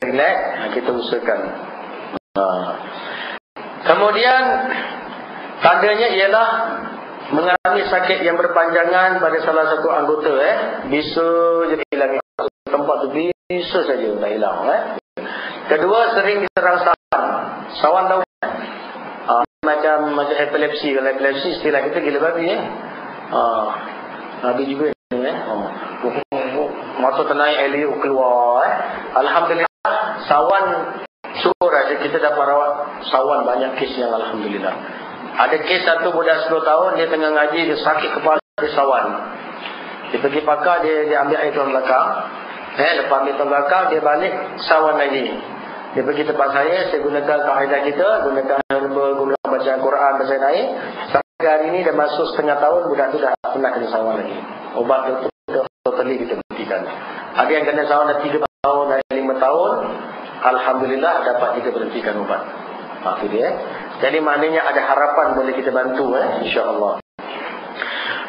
relax, kita usahakan. Kemudian tandanya ialah mengalami sakit yang berpanjangan pada salah satu anggota, bisa je hilang tempat tu, bisa saja tak hilang. Kedua, sering diserang sawan. Sawan tahu macam epilepsi. Kalau epilepsi istilah kita gila babi, babi juga masa tenaik air liur keluar. Alhamdulillah sawan syukur aja kita dapat rawat sawan, banyak kes yang alhamdulillah. Ada kes satu budak 10 tahun, dia tengah ngaji, dia sakit kepala, dia sawan. Dia pergi pakar, dia ambil air tuan belakang. Lepas ambil tuan belakang, dia balik sawan lagi. Dia pergi tempat saya gunakan kaedah kita, gunakan herba, gunakan bacaan Quran, bacaan air. Sampai hari ini dah masuk setengah tahun, budak tu dah pernah kena sawan lagi. Obat tu totally kita berikan. Ada yang kena sawan dah 3 tahun, dah 5 tahun, alhamdulillah dapat kita berhentikan ubat. Itu dia. Jadi maknanya ada harapan boleh kita bantu, insya-Allah.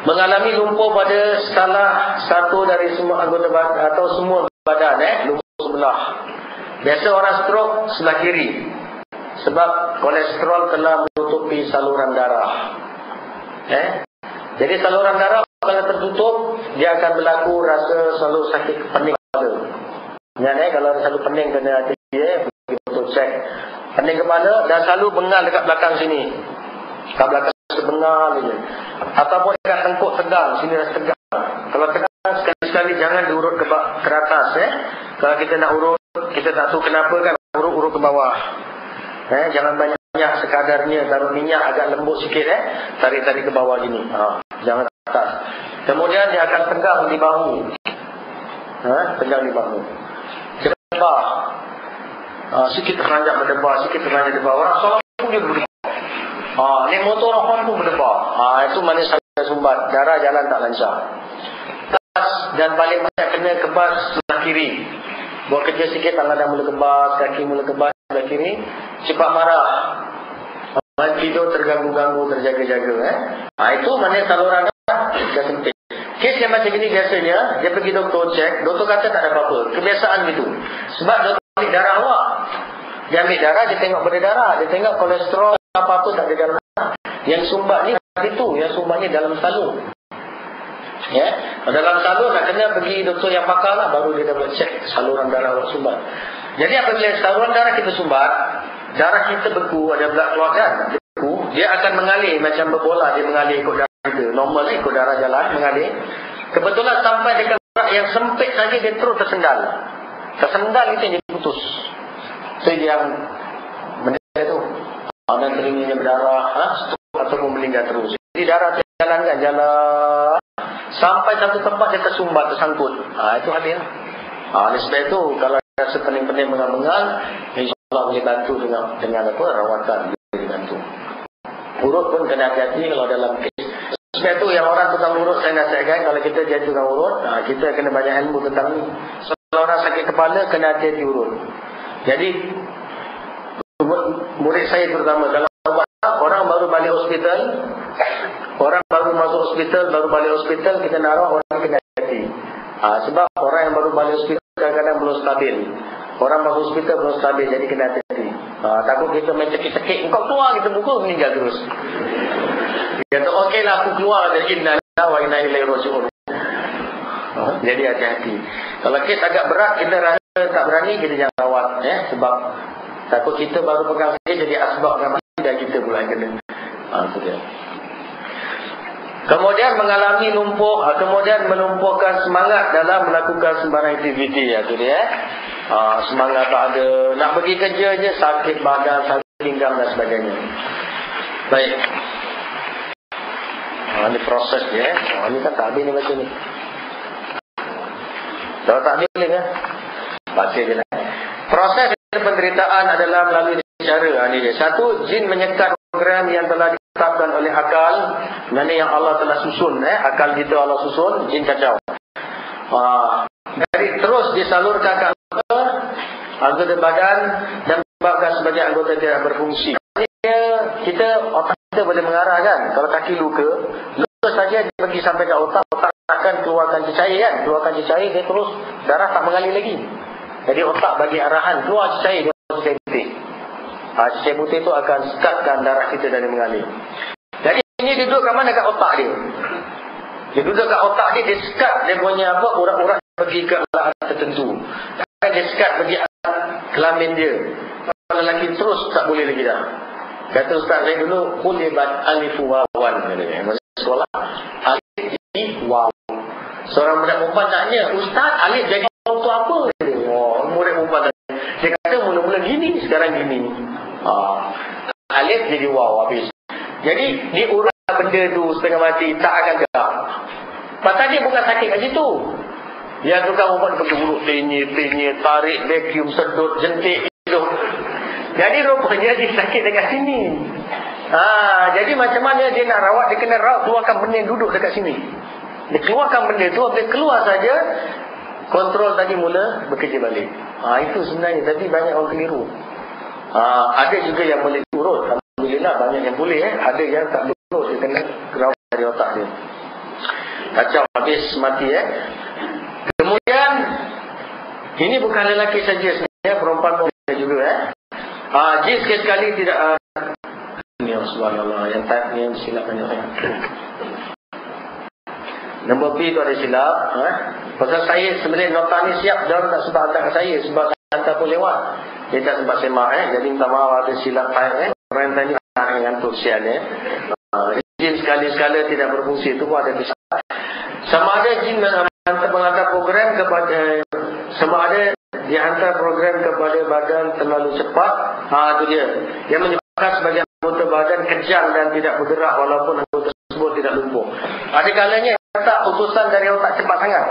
Mengalami lumpuh pada salah satu dari semua anggota badan atau semua badan, lumpuh sebelah. Biasa orang stroke sebelah kiri, sebab kolesterol telah menutupi saluran darah. Jadi saluran darah kalau tertutup, dia akan berlaku rasa selalu sakit pening kepala. Kalau selalu pening kena hati betul cek. Pening kepala dan selalu bengal dekat belakang sini. Dekat belakang bengal je. Ataupun dekat tengkuk tegang, sini rasa tegang. Kalau tegang sekali-sekali jangan diurut ke atas. Kalau kita nak urut, kita tak tahu kenapa kan, urut ke bawah. Jangan banyak sekadarnya, taruh minyak agak lembut sikit, tarik-tarik ke bawah gini. Jangan ke atas. Kemudian dia akan tegang di bahu. Tegang di bahu. Debar. Sikit teranjak berdebar, sikit teranjak berdebar. Orang solat pun dia berdebar. Naik motor orang pun berdebar. Itu mana saya sumbat, darah jalan tak lancar. Dan paling banyak kena kebas sebelah kiri. Buat kerja sikit, tangan dah mula kebas, kaki mula kebas sebelah kiri. Cepat marah. Tidur terganggu-ganggu, terjaga-jaga. Itu mana saluran darah dah sempit. Kes yang macam ini biasanya, dia pergi doktor cek, doktor kata tak ada apa-apa. Kebiasaan gitu. Sebab doktor ambil darah awak. Dia ambil darah, dia tengok berdarah, dia tengok kolesterol apa-apa tak ada dalam darah. Yang sumbat ni itu, yang sumbatnya dalam salur. Dalam salur nak kena pergi doktor yang pakar lah, baru dia dapat cek saluran darah awak sumbat. Jadi apabila saluran darah kita sumbat, darah kita beku, ada blood clot kan, beku, dia akan mengalir macam berbola, dia mengalir ikut darah kita. Normal ikut darah jalan mengalir. Kebetulan sampai dekat darah yang sempit saja dia terus tersendal. Tersendal itu yang jadi putus. So yang benda tu, dan telinganya berdarah, ataupun meninggal terus. Jadi darah jalan sampai satu tempat dia tersumbat, tersangkut. Itu hadir. Oleh sebab itu kalau rasa pening-pening bengal-bengal, insya-Allah boleh bantu dengan apa, rawatan boleh dibantu. Urut pun kena hati-hati kalau dalam kes. Sebab itu yang orang tukang urut saya nasihatkan, kalau kita jadi tukang urut, kita kena banyak ilmu tentang ni. Kalau orang sakit kepala, kena hati-hati urut. Jadi murid saya terutama, kalau orang baru balik hospital, orang baru masuk hospital, baru balik hospital, kita nak rawat, orang kena hati-hati. Sebab orang yang baru balik hospital kadang-kadang belum stabil. Orang masuk hospital belum stabil, jadi kena hati-hati. Takut kita main cekik-cekik, kau keluar, kita buka, meninggal terus. Dia kata, okeylah aku keluar dari inna lillahi wa inna ilaihi raji'un. Jadi hati-hati. Kalau kes agak berat, kita rasa tak berani, kita jangan rawat. Sebab takut kita baru pegang saja, jadi asbab dengan mati, dan kita pula yang kena. Itu dia. Kemudian mengalami lumpuh, kemudian melumpuhkan semangat dalam melakukan sembarang aktiviti. Itu dia. Semangat tak ada, nak pergi kerja je sakit badan, sakit pinggang dan sebagainya. Baik. Ini proses dia. Ini kan tak habis ni baca ni. Kalau tak habis ni kan, baca je lah. Proses penderitaan adalah melalui cara. Ini dia. Satu, jin menyekat program yang telah ditetapkan oleh akal. Mana yang Allah telah susun. Akal kita Allah susun, jin kacau. Dari terus disalurkan ke anggota badan dan menyebabkan sebagai anggota tidak berfungsi. Kita, otak kita boleh mengarah kan. Kalau kaki luka saja dia pergi sampai ke otak, otak akan keluarkan cecair kan. Keluarkan cecair, dia terus darah tak mengalir lagi. Jadi otak bagi arahan, keluar cecair, cecair putih. Cecair putih itu akan sekatkan darah kita dari mengalir. Jadi ini duduk kat mana? Kat otak dia. Dia duduk kat otak dia, dia sekat dia punya apa, urat-urat pergi ke arah tertentu. Dia sekat pergi arah kelamin dia. Kalau lelaki terus tak boleh lagi dah. Kata ustaz saya dulu, kulibat alifu wawan. Masa sekolah, alif jadi waw. Seorang budak perempuan tanya, ustaz alif jadi waw tu apa? Murid perempuan tanya. Dia kata mula-mula gini, sekarang gini. Alif jadi waw habis. Jadi dia urat benda tu setengah mati, tak akan gerak. Pasal dia bukan sakit kat situ. Dia tukang ubat pergi buruk, tenyir, tarik, vacuum, sedut, jentik, hidup. Jadi rupanya dia sakit dekat sini. Jadi macam mana dia nak rawat, dia kena rawat, keluarkan benda yang duduk dekat sini. Dia keluarkan benda tu, dia keluar saja, kontrol tadi mula bekerja balik. Itu sebenarnya, tapi banyak orang keliru. Ada juga yang boleh turut. Alhamdulillah banyak yang boleh. Ada yang tak boleh turut, dia kena rawat dari otak dia. Kacau habis mati. Kemudian ini bukan lelaki saja sebenarnya, perempuan pun juga. Jin sekali-kali tidak ini subhanallah, yang type ni yang silap banyak. Nombor B tu ada silap. Pasal saya sebenarnya nota ni siap, dia tak sempat hantar ke saya sebab saya hantar pun lewat. Dia tak sempat semak. Jadi minta maaf ada silap type. Orang tadi ngantuk sial. Jin sekali-sekala tidak berfungsi, itu pun ada kisah. Sama ada jin menghantar program kepada, sama ada dia hantar program kepada badan terlalu cepat. Itu dia. Yang menyebabkan sebagian anggota badan kejang dan tidak bergerak walaupun anggota tersebut tidak lumpuh. Ada kalanya tak utusan dari otak cepat sangat.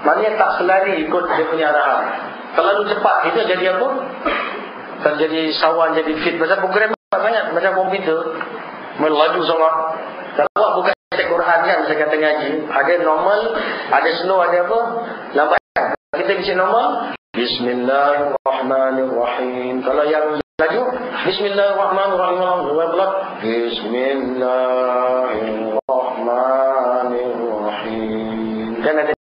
Maknanya tak selari ikut dia punya arahan. Terlalu cepat, itu jadi apa? Terjadi sawan, jadi fit. Pasal program cepat sangat, macam komputer. Melaju sangat. Kalau awak bukan cek Quran kan, saya kata ngaji, ada normal, ada slow, ada apa? Lambat. Kita bisa normal, Bismillahirrahmanirrahim. Kalau yang laju, Bismillahirrahmanirrahim. Bismillahirrahmanirrahim. Kan ada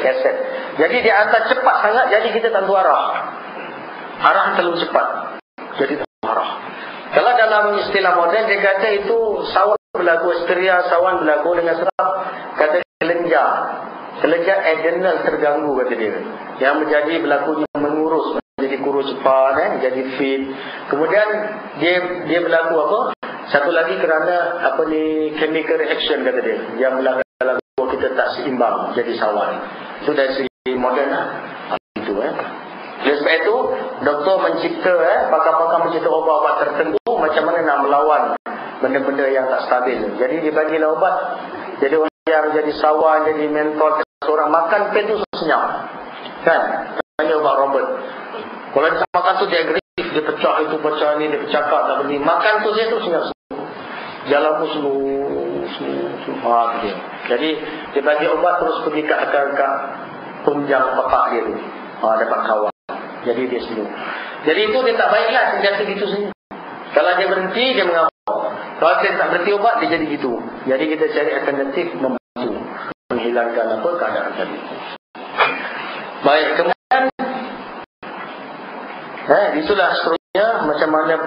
kaset. Jadi dia hantar cepat sangat, jadi kita tak tahu arah. Arah terlalu cepat, jadi tak tahu arah. Kalau dalam istilah moden, dia kata itu sawan berlaku, histeria sawan berlaku dengan serap. Kata kelenjar. Kelenjar adrenal terganggu, kata dia. Yang menjadi berlaku mengurus, menjadi kurus cepat, jadi fit. Kemudian dia berlaku apa? Satu lagi kerana apa ni, chemical reaction, kata dia. Yang berlaku dalam tubuh kita tak seimbang, jadi sawan. Itu dari segi moden lah. Itu Oleh sebab itu, doktor mencipta, pakar-pakar mencipta obat-obat tertentu macam mana nak melawan benda-benda yang tak stabil. Jadi dia bagilah obat. Jadi orang yang jadi sawan, jadi mental, seorang makan pen tu senyap. Kan? Tanya obat Robert. Kalau dia makan tu dia agresif, dia pecah itu, pecah ni, dia cakap tak berhenti. Makan tu dia tu senyap-senyap. Jalan pun slow. Dia. Jadi dia bagi obat terus pergi ke akar-akar tunjang pepak dia tu. Dapat kawan. Jadi dia slow. Jadi itu dia tak baiklah, sentiasa gitu saja. Kalau dia berhenti, dia mengamuk. Kalau dia tak berhenti obat, dia jadi gitu. Jadi kita cari alternatif membantu menghilangkan apa keadaan tadi. Baik, kemudian itulah seterusnya macam mana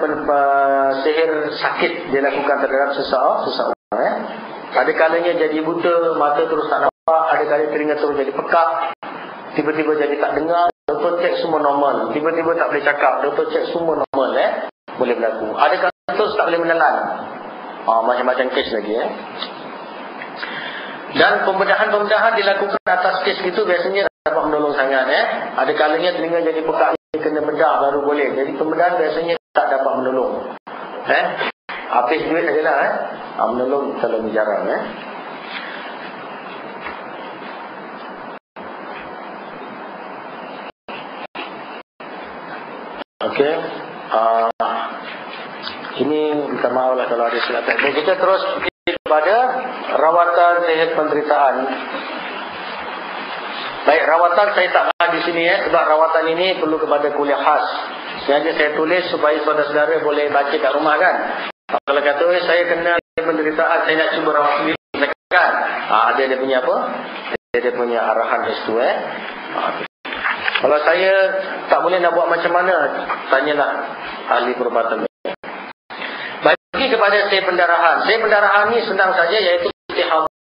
sihir sakit dilakukan terhadap seseorang. Ada kalanya jadi buta, mata terus tak nampak. Ada kalanya telinga terus jadi pekak. Tiba-tiba jadi tak dengar. Doktor cek semua normal. Tiba-tiba tak boleh cakap. Doktor cek semua normal. Boleh berlaku. Ada kalanya terus tak boleh menelan. Macam-macam kes lagi. Dan pembedahan-pembedahan dilakukan atas kes itu biasanya dapat menolong sangat. Ada kalanya telinga jadi pekak, kena bedah baru boleh. Jadi pembedahan biasanya tak dapat menolong. Habis duit sajalah. Menolong terlalu jarang. Okey. Ini minta maaf lah kalau ada silap. Kita terus kepada rawatan sihir penderitaan. Baik, rawatan saya tak bahas di sini sebab rawatan ini perlu kepada kuliah khas. Sengaja saya tulis supaya saudara-saudara boleh baca kat rumah kan. Kalau kata saya kenal penderitaan, saya nak cuba rawat sendiri kan. Dia punya apa? Dia punya arahan itu. Kalau saya tak boleh nak buat macam mana, tanyalah ahli perubatan. Bagi kepada sel pendarahan. Sel pendarahan ni senang saja, iaitu